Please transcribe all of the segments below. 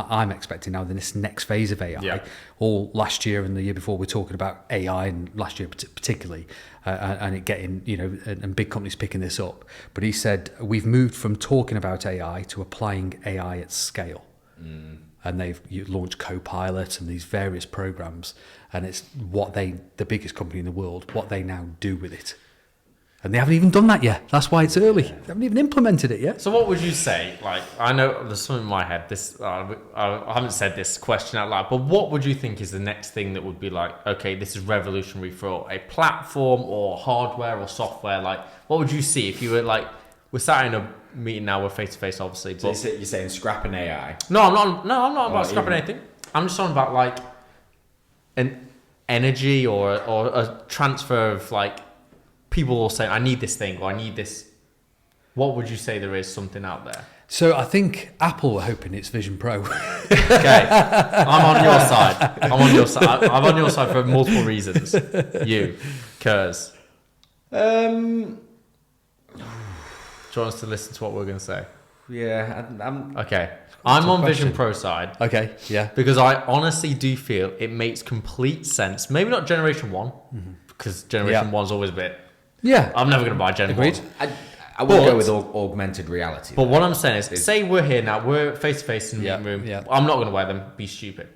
I'm expecting now this next phase of AI. Yeah. All last year and the year before, we're talking about AI, and last year particularly, and it getting, and big companies picking this up. But he said we've moved from talking about AI to applying AI at scale. And they've launched Copilot and these various programs, and it's the biggest company in the world, what they now do with it. And they haven't even done that yet. That's why it's early. They haven't even implemented it yet. So what would you say? Like, I know there's something in my head. I haven't said this question out loud, but what would you think is the next thing that would be like, okay, this is revolutionary for a platform or hardware or software? Like, what would you see if you were like, we're sat in a meeting now, we're face to face, obviously. So you're saying scrapping AI? No, I'm not about scrapping anything. I'm just talking about like an energy or a transfer of like, people will say, I need this thing or I need this. What would you say there is something out there? So I think Apple were hoping it's Vision Pro. Okay, I'm on your side. I'm on your side for multiple reasons. You, Kurs. Do you want us to listen to what we're going to say? Yeah, I'm Okay. I'm on Vision Pro side. Okay, yeah. Because I honestly do feel it makes complete sense. Maybe not Generation 1, because Generation 1's always a bit... Yeah. I'm never going to buy Gen Agreed. 1. I would go with augmented reality. But what I'm saying is, say we're here now, we're face to face in the meeting room. Yeah. I'm not going to wear them, be stupid.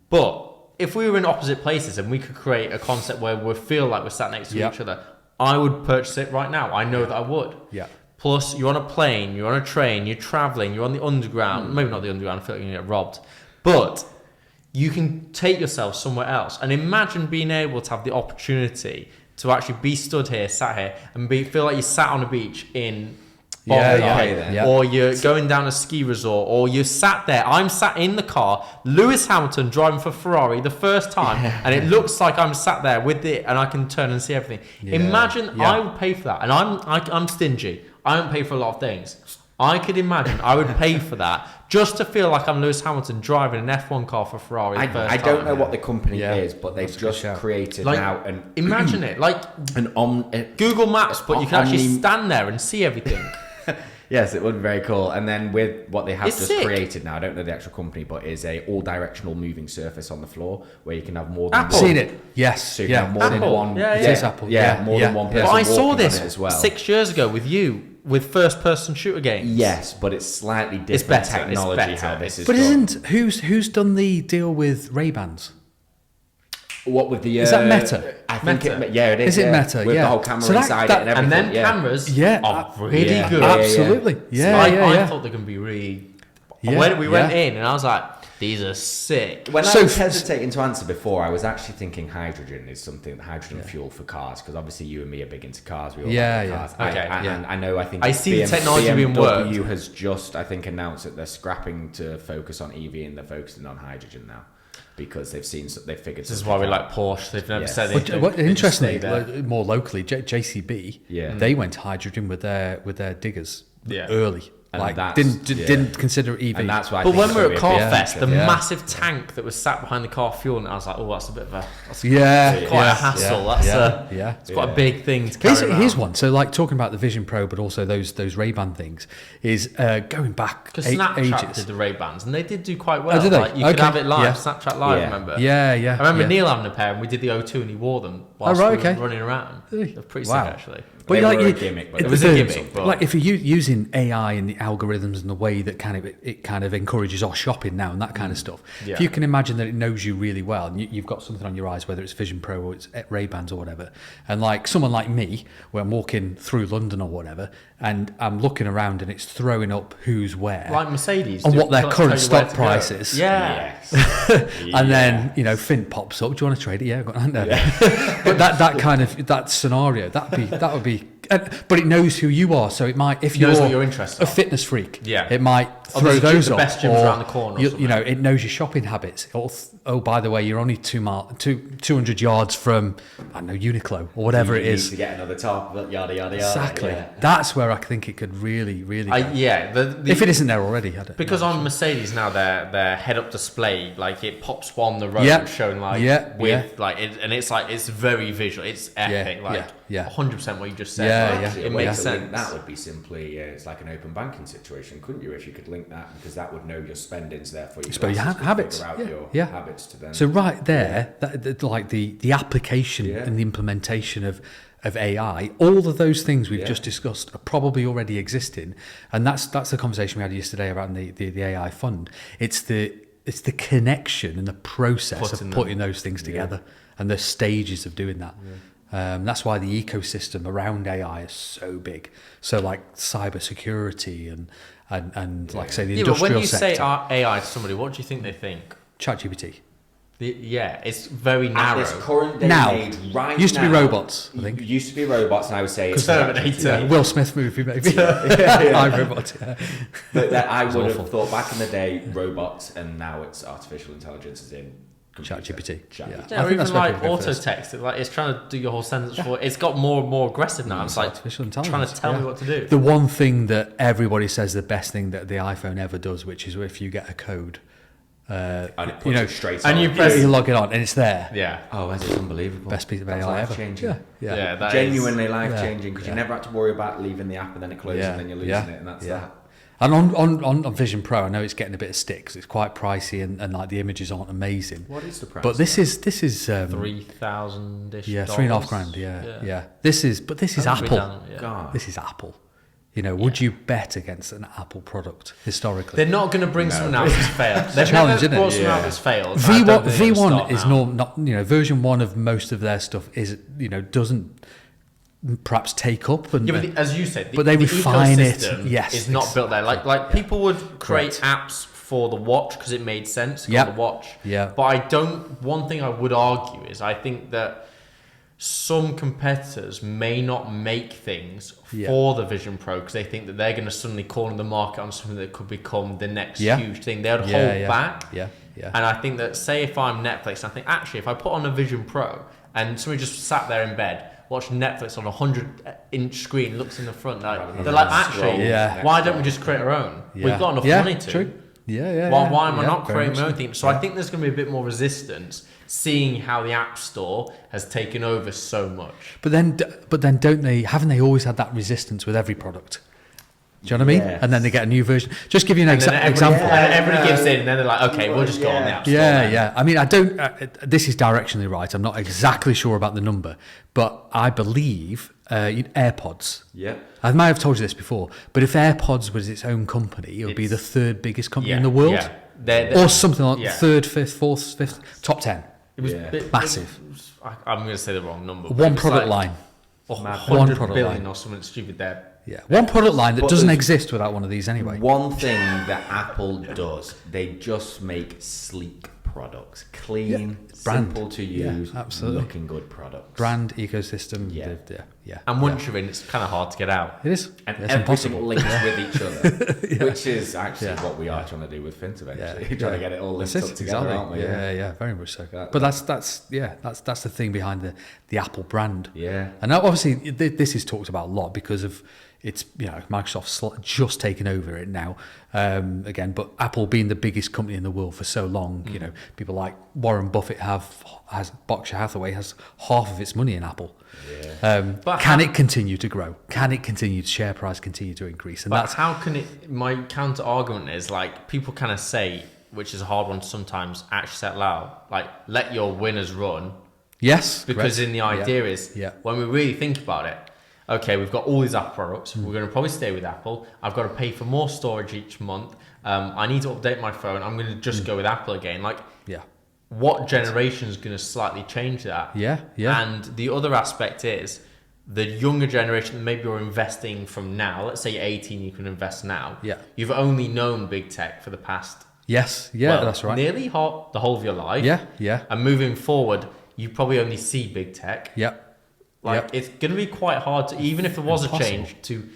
But if we were in opposite places and we could create a concept where we feel like we're sat next to each other, I would purchase it right now. I know that I would. Yeah. Plus, you're on a plane, you're on a train, you're traveling, you're on the underground. Maybe not the underground, I feel like you're going to get robbed. But you can take yourself somewhere else. And imagine being able to have the opportunity to actually be stood here, sat here, and feel like you sat on a beach in Bondi, or you're going down a ski resort, or you're sat there. I'm sat in the car, Lewis Hamilton driving for Ferrari the first time, and it looks like I'm sat there with it, and I can turn and see everything. Imagine I would pay for that, and I'm stingy. I don't pay for a lot of things. I could imagine I would pay for that just to feel like I'm Lewis Hamilton driving an F1 car for Ferrari. I don't know what the company is, but they've just created like, now an imagine it like Google Maps, but you can actually stand there and see everything. Yes, it would be very cool. And then with what they have It's just sick. created now, I don't know the actual company, but is a all-directional moving surface on the floor where you can have more than Apple. Seen it? Yes. So you can have more than Apple. one. Yeah, It is Apple. more than one person. But I saw walking on this it as well. 6 years ago with you with first-person shooter games. Yes, but it's slightly different It's better, technology it's better. how this is But done. who's done the deal with Ray-Bans? What with the Is that Meta? I think Meta. it is. Is it Meta? With Yeah. the whole camera So that- inside that- it and everything. And then cameras are really Yeah. good. Absolutely. Yeah, I thought they can be really... Yeah, When we went yeah. in and I was like, these are sick. When So I was hesitating to answer before, I was actually thinking hydrogen is something, hydrogen fuel for cars, because obviously you and me are big into cars. We all like cars. Okay, And I know, I think I see the technology being BMW worked. has just, I think, announced that they're scrapping to focus on EV and they're focusing on hydrogen now because they've figured. This is why we like Porsche. They've never said But it. what interestingly, more locally, JCB, Yeah. they went hydrogen with their diggers early. And Like that's- didn't consider EV. And that's why. But when we were at car Carfest, the massive tank that was sat behind the car fuel, and I was like, "Oh, that's a bit of a quite a hassle. It's quite a big thing to carry around." Here's one. So, like talking about the Vision Pro, but also those Ray-Ban things, is going back Because Snapchat ages. did the Ray-Bans, and they did do quite well. Oh, did they? Like, you could Okay. have it live, Yeah. Snapchat Live. Yeah. Remember? Yeah. I remember yeah. Neil having a pair, and we did the O2, and he wore them whilst right, we were okay. running around. They're pretty Wow. sick, actually. But They like were a gimmick, but it was a gimmick, but- like if you're using AI and the algorithms and the way that it kind of encourages our shopping now and that kind of stuff. Yeah. If you can imagine that it knows you really well and you've got something on your eyes, whether it's Vision Pro or it's Ray-Bans or whatever, and like someone like me, where I'm walking through London or whatever, and I'm looking around and it's throwing up who's where, Like Mercedes. and do- what their tell current you where stock to go. price is. Yeah. And then FINT pops up. Do you want to trade it? Yeah, go on. No. But that kind of that scenario, that would be. But it knows who you are, so it might if Knows you're what your interests a are. fitness freak. Yeah. it might Or throw there's a gym- those the up. best gyms or around the corner or you know, it knows your shopping habits. Oh, by the way, you're only 200 yards from I don't know Uniqlo or whatever You it need is. to get another top, yada yada yada. Exactly. Yeah. That's where I think it could really go. If If it isn't there already, I don't Because know. on Mercedes now, their head-up display, like it pops on the road, Yeah. showing like Yeah, with like it, and it's like it's very visual. It's epic, yeah. 100% what you just said. Yeah, like, yeah. It Way makes to sense. link that would be simply it's like an open banking situation, couldn't you? If you could link that because that would know your spendings, therefore you It's can about your ask it to habits. figure out Yeah, your yeah. habits to then. So right there, like the application Yeah. and the implementation of AI, all of those things we've just discussed are probably already existing, and that's the conversation we had yesterday around the AI fund. It's the connection and the process of putting those things together and the stages of doing that. That's why the ecosystem around AI is so big. So like cyber security and like say the industrial but when you sector. say AI to somebody, what do you think they think? ChatGPT. It's very At narrow. this current day Now, and age, right used to be now, robots, I think. Used to be robots, and I would say it's Terminator. Will Smith movie maybe. Yeah. I'm robot. Yeah. But that I It's would awful. have thought back in the day, robots, and now it's artificial intelligence is in computer. ChatGPT. Chat. Yeah. Yeah, I or think even that's where like people go auto first. text. It's trying to do your whole sentence for. It's got more and more aggressive now. It's like artificial trying intelligence. to tell me what to do. The one thing that everybody says the best thing that the iPhone ever does, which is if you get a code, And it puts it straight and on. you press- you log it on and it's there. Yeah. Oh, that's unbelievable. Best piece of That's AI ever. life-changing. Yeah. that is- Genuinely life-changing because Yeah. you never had to worry about leaving the app and then it closes and then you're losing it, and that's that. And on Vision Pro, I know it's getting a bit of stick 'cause it's quite pricey and like the images aren't amazing. What is the price? But this is $3,000-ish. yeah, $3,500. Yeah. This is Apple. God. This is Apple. You know, would you bet against an Apple product historically? They're not going to bring someone out that's failed. They've challenge, never isn't it? brought someone out Yeah. that's failed. I don't think they're gonna V1 start is now. not version 1 of most of their stuff is doesn't perhaps take up and Yeah, but as you said, but they the refine it. ecosystem Yes, is not built there. Like people would create Correct. apps for the watch because it made sense to Yep. the watch. Yeah. But I don't. One thing I would argue is I think that some competitors may not make things Yeah. for the Vision Pro because they think that they're going to suddenly corner the market on something that could become the next Yeah. huge thing. They would Yeah, hold yeah. back. Yeah. And I think that, say, if I'm Netflix, I think actually, if I put on a Vision Pro and somebody just sat there in bed, watching Netflix on a 100-inch screen, looks in the front, they're like, actually, Yeah. why don't we just create our own? We've got enough money to. True. Yeah. Why am I yeah, not very creating much my own so. thing? So I think there's going to be a bit more resistance, seeing how the App Store has taken over so much. But then don't they? Haven't they always had that resistance with every product? Do you know what I mean? Yes. And then they get a new version. Just give you an And then example. everybody gives in, and then they're like, okay, we'll just go on the App Store. then. Yeah. I mean, I don't. This is directionally right. I'm not exactly sure about the number, but I believe AirPods. Yeah. I might have told you this before, but if AirPods was its own company, it would be the third biggest company in the world, Yeah. They're- or something like yeah. third, fifth, fourth, fifth, top 10. It was Yeah. Massive. I'm going to say the wrong number. but One it was product like line. 100 product billion line. or something stupid there. Yeah, one product line that But doesn't there's- exist without one of these anyway. One thing that Apple does, they just make sleek products, clean, Brand. simple to Yeah, use, absolutely. looking good products. Brand ecosystem. Yeah. Yeah. And once you're in, it's kind of hard to get out. It is. And It's everything impossible. links with each other, which is actually Yeah. what we are trying to do with FINT eventually. Yeah. Trying to get it all linked That's up it, together, exactly. aren't we? Yeah, very much so. That- But that's the thing behind the Apple brand. Yeah. And now obviously this is talked about a lot because of it's Microsoft's just taken over it now again. But Apple being the biggest company in the world for so long, people like Warren Buffett has Berkshire Hathaway has half of its money in Apple. Yeah. But Can it continue to grow? Can it continue? Share price continue to increase? And But that's how can it? My counter argument is like people kind of say, which is a hard one to sometimes actually say out loud, like let your winners run, yes, because correct. in the idea Yeah. is Yeah. when we really think about it, okay, we've got all these Apple products. We're going to probably stay with Apple. I've got to pay for more storage each month. I need to update my phone. I'm going to just go with Apple again. Like, Yeah. what generation is going to slightly change that? Yeah. And the other aspect is the younger generation that maybe you're investing from now. Let's say you're 18, you can invest now. Yeah. You've only known big tech for the past Yes. Yeah. well, That's right. nearly the whole of your life. Yeah. And moving forward, you probably only see big tech. Yep. Like Yep. it's going to be quite hard to, even if there was Impossible. a change, to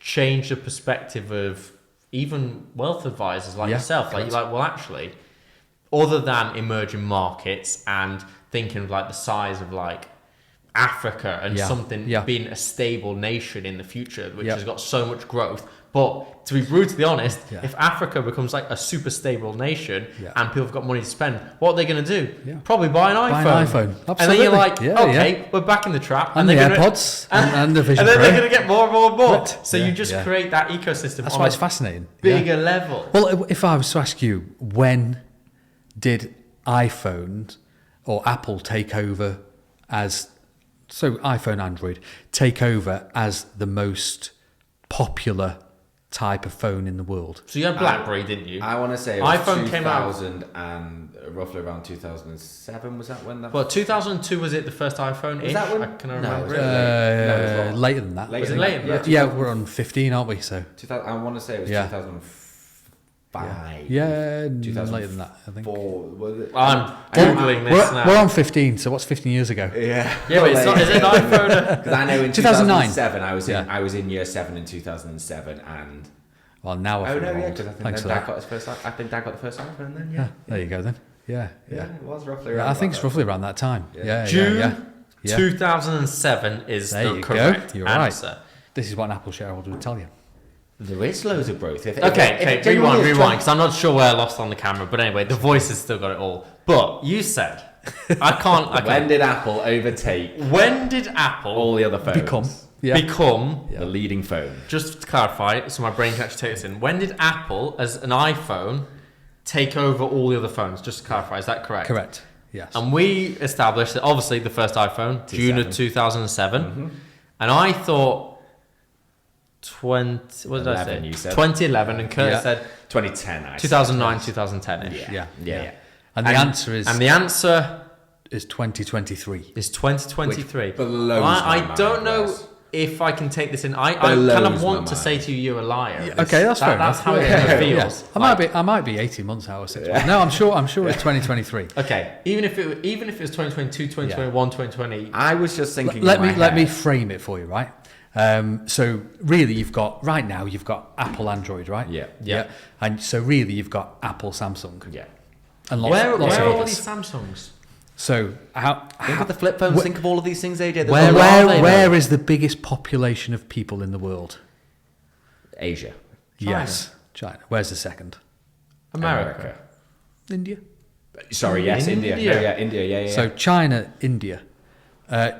change the perspective of even wealth advisors like Yeah, yourself. Like correct. you're like, well, actually, other than emerging markets and thinking of like the size of like Africa and Yeah, something yeah. being a stable nation in the future, which Yeah. has got so much growth, But to be brutally honest, Yeah. if Africa becomes like a super stable nation Yeah. and people have got money to spend, what are they going to do? Yeah. Probably buy an iPhone. Buy an iPhone. And then Absolutely. you're like, Yeah, okay, yeah. we're back in the trap. And the they're gonna- AirPods and the Vision And then Pro. they're going to get more and more and more. Right. So Yeah, you just yeah. create that ecosystem That's on why a it's fascinating. Yeah. bigger level. Well, if I was to ask you, when did iPhone or Apple take over as, so iPhone, Android, take over as the most popular type of phone in the world? So you had BlackBerry, didn't you? I want to say it was iPhone came out- 2000 and roughly around 2007. Was that when that? Well, 2002 was it the first iPhone? Was that when? Can I No, remember it it? was No, it was what? Later than that. Later Was it than later that? than that? Yeah, we're on 15, aren't we? So 2000, I want to say it was Yeah. 2005. yeah, 2004. later than that, I think. I'm Was it? googling this now. We're on 15, so what's 15 years ago? Yeah. Yeah, but it's not, is it an iPhone? Because I know in 2009. 2007 I was in Yeah. I was in year 7 in 2007 and Well, now I oh feel no yeah old. because I think Thanks for Dad that. got his first I think Dad got the first iPhone then Yeah, there you go then. Yeah, yeah yeah. it was roughly Yeah, around I think about it's roughly around that time. Yeah. Yeah, June yeah, yeah. 2007 is There the you go. correct You're right. answer. This is what an Apple shareholder would tell you. that. There is loads of growth. Okay, rewind, because I'm not sure where I lost on the camera. But anyway, the voice has still got it all. But you said, I can't. When did Apple overtake When did Apple all the other phones? become, the leading phone. just to clarify, so my brain can actually take this in, when did Apple, as an iPhone, take over all the other phones? Just to clarify, is that correct? Correct. Yes. And we established that obviously the first iPhone, June of 2007. Mm-hmm. And I thought 20, what did I 11, say? you said. 2011, and Kurt Yeah. said 2010 I 2009, 2010 ish. Yeah. yeah. And the answer is And the answer is 2023. is 2023. Which blows I my don't mind, know Wes. if I can take this in. I Blows kind of my want to mind. say to you, you're a liar. Yeah, okay, that's fair That's enough. how it Yeah, kind of yeah. feels. I might be 18 months out or 6 months. No, I'm sure it's 2023. Okay, even if it was 2022, 2021, 2020. I was just thinking Let in my me head, frame it for you, right? So really, you've got Apple Android, right? Yeah. And so really, you've got Apple Samsung. yeah. And lots, Where lots are of all others. these Samsungs? So Think of the flip phones, think of all of these things, AJ. There's Where a lot. are they, where though? is the biggest population of people in the world? Asia. China. Yes, China. Where's the second? America. India. Sorry, yes, India. India. No, yeah, India, yeah. So China, India.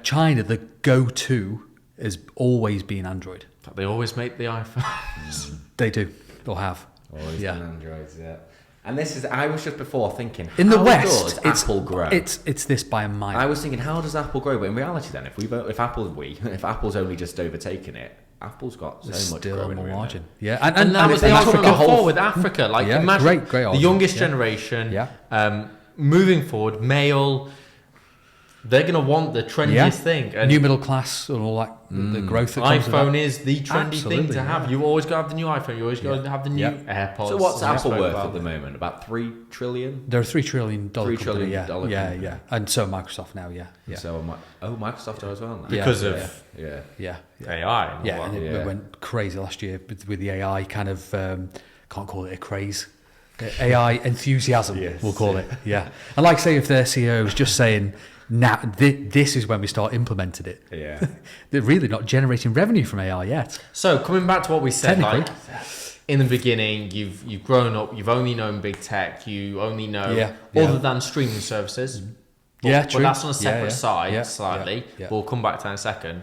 China, the go-to has always been Android. But they always make the iPhones. They do, or have. Always Yeah. been Androids, yeah. And this is, I was just before thinking, In the how West, does it's Apple grow? It's this by a mile. I was thinking, how does Apple grow? But in reality, then, if Apple's only just overtaken it, Apple's got There's so much still growing more room margin. there. Yeah, And that was the Africa- argument whole- before with Africa. Like, Yeah, imagine great the argument, youngest yeah. generation, Yeah. moving forward, male, they're going to want the trendiest Yeah. thing. And new middle class and all that, the growth that comes with iPhone that. is the trendy thing Absolutely, to have. yeah. You always got to have the new iPhone. You always got to Yeah. have the new Yeah. AirPods. So what's as we Apple spoke worth about. at the moment? About $3 trillion? They're a $3 trillion $3 company, trillion yeah, yeah, company. yeah, and so Microsoft now, yeah, yeah, So, Microsoft as well now. Because Yeah. of Yeah. yeah, yeah. AI. And all Yeah, that. and it Yeah. went crazy last year with the AI kind of can't call it a craze, AI enthusiasm. Yes. We'll call it. Yeah, and like say if their CEO is just saying now this is when we start implementing it. Yeah. They're really not generating revenue from AI yet. So coming back to what we said, like Technically. in the beginning, you've grown up, you've only known big tech, you only know Yeah, other yeah. than streaming services. Yeah, But true. that's on a Yeah, separate yeah. side Yeah, slightly. yeah, yeah. We'll come back to that in a second.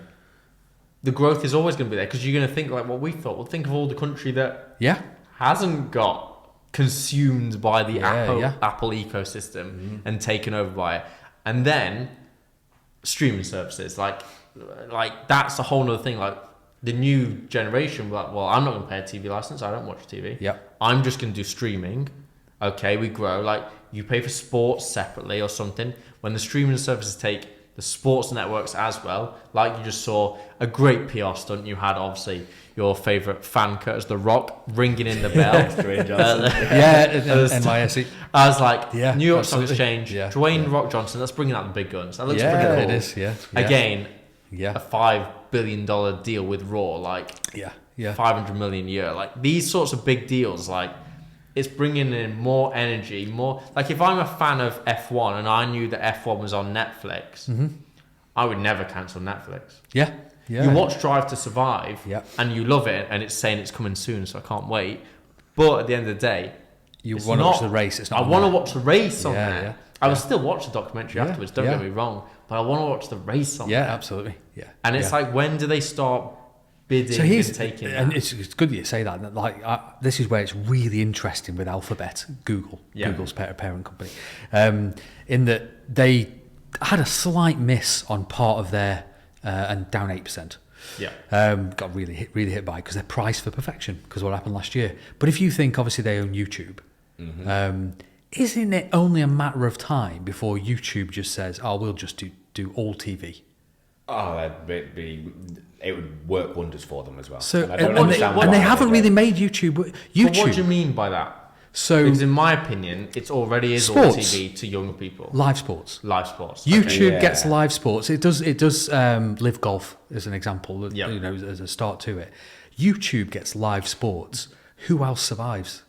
The growth is always going to be there because you're going to think like what we thought. Well, think of all the country that Yeah, hasn't got consumed by the Yeah, Apple yeah. ecosystem and taken over by it, and then streaming services like that's a whole other thing. Like the new generation, like, well, I'm not going to pay a TV license. I don't watch TV. Yep. I'm just going to do streaming. Okay, we grow. Like you pay for sports separately or something. When the streaming services take the sports networks as well, like you just saw a great PR stunt you had, obviously your favourite fan, Curtis The Rock, ringing in the bell. yeah, NYSE. I was like, Yeah, New York Stock absolutely. Exchange, Yeah, Dwayne yeah. Rock Johnson, that's bringing out the big guns. That looks Yeah, pretty cool. it is. Yeah, yeah. Again, Yeah, a $5 billion deal with Raw, like yeah, yeah. 500 million a year. Like these sorts of big deals, like it's bringing in more energy, more like if I'm a fan of F1 and I knew that F1 was on Netflix, I would never cancel Netflix. Yeah. Yeah. You watch Drive to Survive, Yeah. and you love it, and it's saying it's coming soon, so I can't wait. But at the end of the day, You it's want to not- watch the race. It's not. I on want to there. watch the race on Yeah, there. yeah, I will still watch the documentary afterwards. Don't get me wrong, but I want to watch the race on Yeah, there. absolutely. Yeah. And it's like, when do they start bidding So here's, and taking and that? it's good that you say that. Like, this is where it's really interesting with Alphabet, Google's parent company, in that they had a slight miss on part of their and down 8%. Yeah. Got really hit by because they're priced for perfection because what happened last year. But if you think obviously they own YouTube, isn't it only a matter of time before YouTube just says, "Oh, we'll just do all TV"? Oh, it would work wonders for them as well. So I don't and understand why they haven't really don't. made YouTube. But what do you mean by that? So Because in my opinion, it's already is all Sports. TV to young people. live sports. Live sports. YouTube Yeah. gets live sports. It does live golf as an example. Yep. You know, as a start to it. YouTube gets live sports. Who else survives?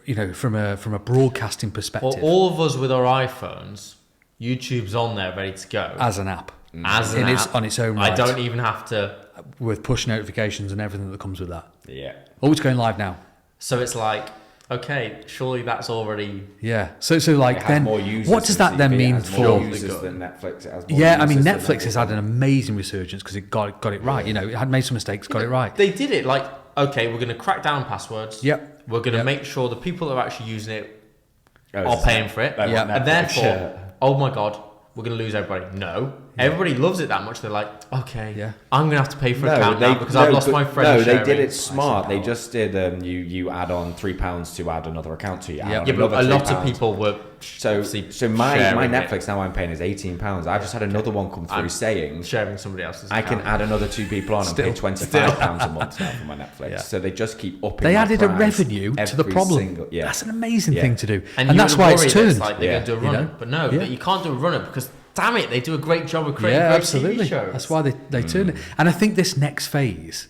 You know, from a broadcasting For perspective, all of us with our iPhones, YouTube's on there ready to go. as an app, As an app. on its own I right, don't even have to. with push notifications and everything that comes with that. Yeah. Oh, it's going live now. So it's like, okay, surely that's already. Yeah. So like It has then, more users what does than that then TV, it mean has for? more Sure. users than Netflix? It has more Yeah, I mean, users than Netflix has had an everything. amazing resurgence because it got it right. You know, it had made some mistakes, got it right. They did it like, okay, we're going to crack down passwords. Yep. We're going to Yep. make sure the people that are actually using it Oh, are it's paying for it. they want Yeah. And Netflix, therefore, yeah. oh my God, we're going to lose everybody. No. Everybody loves it that much. They're like, okay, Yeah. I'm going to have to pay for an account now because I've lost my friend. No, they sharing. did it smart. They power. just did. You add on £3 to add another account to your add Yep. on Yeah, but a another lot of £3. people were. So obviously my sharing Netflix it, now I'm paying is £18. I've just had another one come through I'm saying sharing somebody else's. I can account. add another 2 people on and pay £25 a month now for my Netflix. Yeah. So they just keep upping. They my added a price revenue to the every problem. single- yeah. That's an amazing Yeah. thing to do, And, and you that's would why worry it's that turned. like they're Yeah. going to do a You runner, know? but no, Yeah. you can't do a runner because damn it, they do a great job of creating Yeah, great absolutely. TV shows. That's why they turn it. And I think this next phase,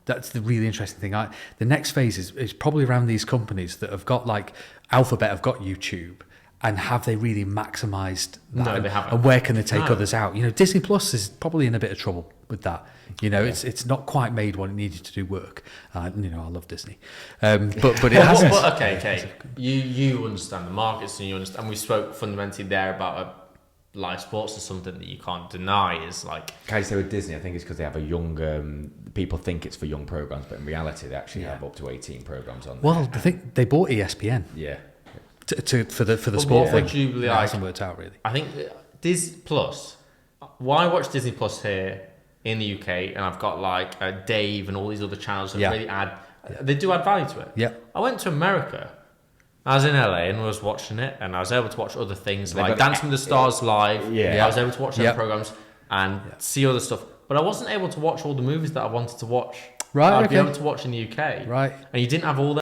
that's the really interesting thing. The next phase is probably around these companies that have got like Alphabet have got YouTube. And have they really maximised that? No, they haven't. And where can they take No. others out? You know, Disney Plus is probably in a bit of trouble with that. You know, it's not quite made what it needed to do work. You know, I love Disney, but it hasn't. But okay. You understand the markets and you understand. And we spoke fundamentally there about live sports is something that you can't deny is like. Can I say with Disney, I think it's because they have a young. People think it's for young programs, but in reality, they actually have up to 18 programs on. Well, there. I think they bought ESPN Yeah. for the But sport what thing. would you It like? hasn't worked out really. I think Disney Plus. Why watch Disney Plus here in the UK, and I've got like Dave and all these other channels that Yeah. really add. They do add value to it. Yeah. I went to America. I was in LA and was watching it, and I was able to watch other things They've like got- Dancing with the Stars live. Yeah. I was able to watch their Yeah. programs and see other stuff, but I wasn't able to watch all the movies that I wanted to watch. Right, I'd be okay. able to watch in the UK. Right. And you didn't have all